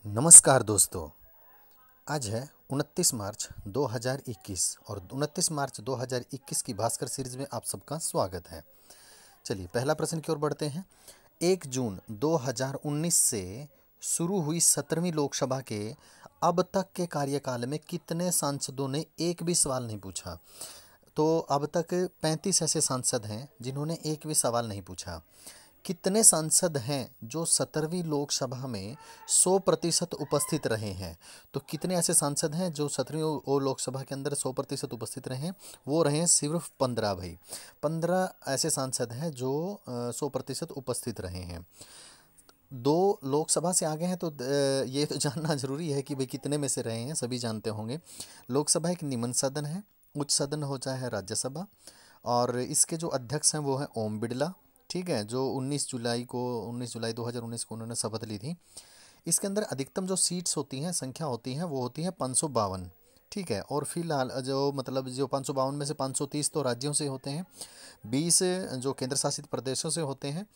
नमस्कार दोस्तों। आज है 29 मार्च 2021 और 29 मार्च 2021 की भास्कर सीरीज में आप सबका स्वागत है। चलिए पहला प्रश्न की ओर बढ़ते हैं। 1 जून 2019 से शुरू हुई 17वीं लोकसभा के अब तक के कार्यकाल में कितने सांसदों ने एक भी सवाल नहीं पूछा? तो अब तक 35 ऐसे सांसद हैं जिन्होंने एक भी सवाल नहीं पूछा। कितने सांसद हैं जो 17वीं लोकसभा में 100% उपस्थित रहे हैं? तो कितने ऐसे सांसद हैं जो 17वीं लोकसभा के अंदर 100% उपस्थित रहे हैं? वो रहे हैं सिर्फ 15 भाई। 15 ऐसे सांसद हैं जो 100% उपस्थित रहे हैं। दो लोकसभा से आगे हैं तो ये तो जानना जरूरी है कि भाई कितने में से रहे हैं, सभी जानते होंगे। लोकसभा एक निम्न सदन है, उच्च सदन हो चाहे राज्यसभा, और इसके जो अध्यक्ष हैं वो हैं ओम बिरला। ठीक है, जो 19 जुलाई 2019 को उन्होंने शपथ ली थी। इसके अंदर अधिकतम जो सीट्स होती हैं, संख्या होती हैं, वो होती है 552। ठीक है, और फिलहाल जो 552 में से 530 तो राज्यों से होते हैं, 20 जो केंद्र शासित प्रदेशों से होते हैं,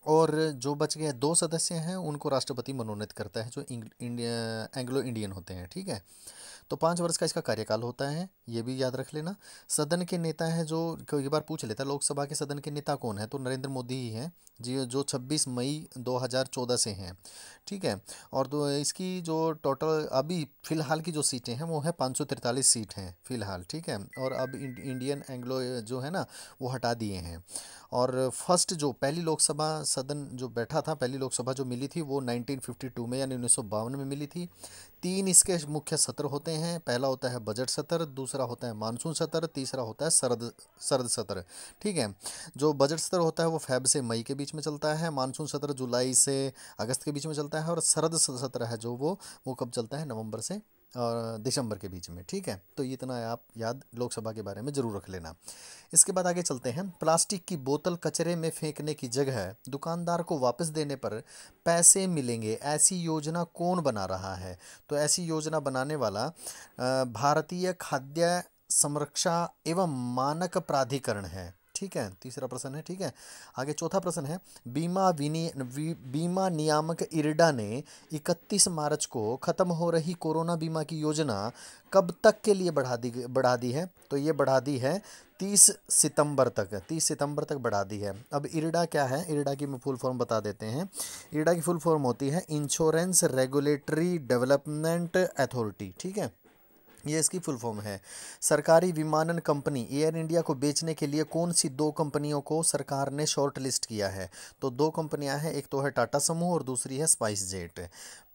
और जो बच गए 2 सदस्य हैं उनको राष्ट्रपति मनोनीत करता है, जो एंग्लो इंडियन होते हैं। ठीक है, तो 5 वर्ष का इसका कार्यकाल होता है, ये भी याद रख लेना। सदन के नेता हैं, जो कई बार पूछ लेता है लोकसभा के सदन के नेता कौन है, तो नरेंद्र मोदी ही हैं जी, जो 26 मई 2014 से हैं। ठीक है, और इसकी जो टोटल अभी फिलहाल की जो सीटें हैं वो है 543 सीट हैं फिलहाल। ठीक है, और अब इंडियन एंग्लो जो है ना वो हटा दिए हैं। और फर्स्ट जो पहली लोकसभा सदन जो बैठा था, पहली लोकसभा जो मिली थी वो 1952 में यानी 1952 में मिली थी। 3 इसके मुख्य सत्र होते हैं। पहला होता है बजट सत्र, दूसरा होता है मानसून सत्र, तीसरा होता है शरद सत्र। ठीक है, जो बजट सत्र होता है वो फेब से मई के बीच में चलता है, मानसून सत्र जुलाई से अगस्त के बीच में चलता है, और शरद सत्र है जो वो कब चलता है, नवंबर से और दिसंबर के बीच में। ठीक है, तो इतना आप याद लोकसभा के बारे में जरूर रख लेना। इसके बाद आगे चलते हैं। प्लास्टिक की बोतल कचरे में फेंकने की जगह दुकानदार को वापस देने पर पैसे मिलेंगे, ऐसी योजना कौन बना रहा है? तो ऐसी योजना बनाने वाला भारतीय खाद्य संरक्षा एवं मानक प्राधिकरण है। ठीक है, तीसरा प्रश्न है। ठीक है, आगे चौथा प्रश्न है। बीमा नियामक इरडा ने 31 मार्च को खत्म हो रही कोरोना बीमा की योजना कब तक के लिए बढ़ा दी है? तो ये बढ़ा दी है 30 सितंबर तक। 30 सितंबर तक बढ़ा दी है। अब इरडा क्या है, इरडा की मैं फुल फॉर्म बता देते हैं। इरडा की फुल फॉर्म होती है इंश्योरेंस रेगुलेटरी डेवलपमेंट अथॉरिटी। ठीक है, ये इसकी फुल फॉर्म है। सरकारी विमानन कंपनी एयर इंडिया को बेचने के लिए कौन सी 2 कंपनियों को सरकार ने शॉर्ट लिस्ट किया है? तो 2 कंपनियां हैं, एक तो है टाटा समूह और दूसरी है स्पाइस जेट।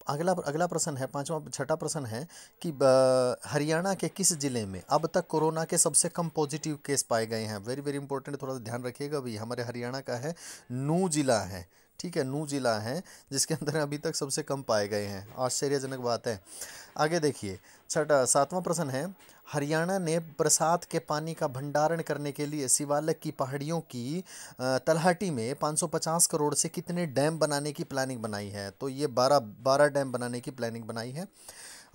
अगला प्रश्न है, छठा प्रश्न है कि हरियाणा के किस जिले में अब तक कोरोना के सबसे कम पॉजिटिव केस पाए गए हैं? वेरी वेरी इंपॉर्टेंट, थोड़ा सा ध्यान रखिएगा भाई। हमारे हरियाणा का है नू जिला है। ठीक है, नू जिला है जिसके अंदर अभी तक सबसे कम पाए गए हैं। आश्चर्यजनक बात है। आगे देखिए, सातवां प्रश्न है। हरियाणा ने बरसात के पानी का भंडारण करने के लिए शिवालिक की पहाड़ियों की तलहटी में 550 करोड़ से कितने डैम बनाने की प्लानिंग बनाई है? तो ये 12 डैम बनाने की प्लानिंग बनाई है।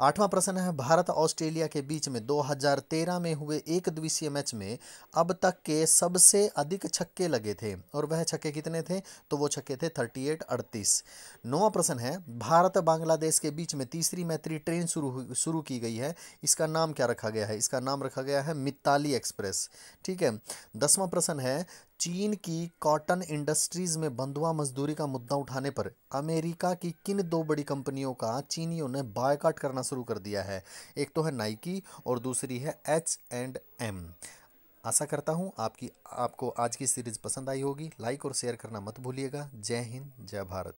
आठवां प्रश्न है। भारत ऑस्ट्रेलिया के बीच में 2013 में हुए एक दिवसीय मैच में अब तक के सबसे अधिक छक्के लगे थे, और वह छक्के कितने थे? तो वो छक्के थे 38-38। नौवां प्रश्न है। भारत बांग्लादेश के बीच में तीसरी मैत्री ट्रेन शुरू की गई है, इसका नाम क्या रखा गया है? इसका नाम रखा गया है मित्ताली एक्सप्रेस। ठीक है, 10वां प्रश्न है। चीन की कॉटन इंडस्ट्रीज में बंधुआ मजदूरी का मुद्दा उठाने पर अमेरिका की किन 2 बड़ी कंपनियों का चीनियों ने बायकॉट करना शुरू कर दिया है? एक तो है नाइकी और दूसरी है H&M। आशा करता हूँ आपको आज की सीरीज पसंद आई होगी। लाइक और शेयर करना मत भूलिएगा। जय हिंद, जय भारत।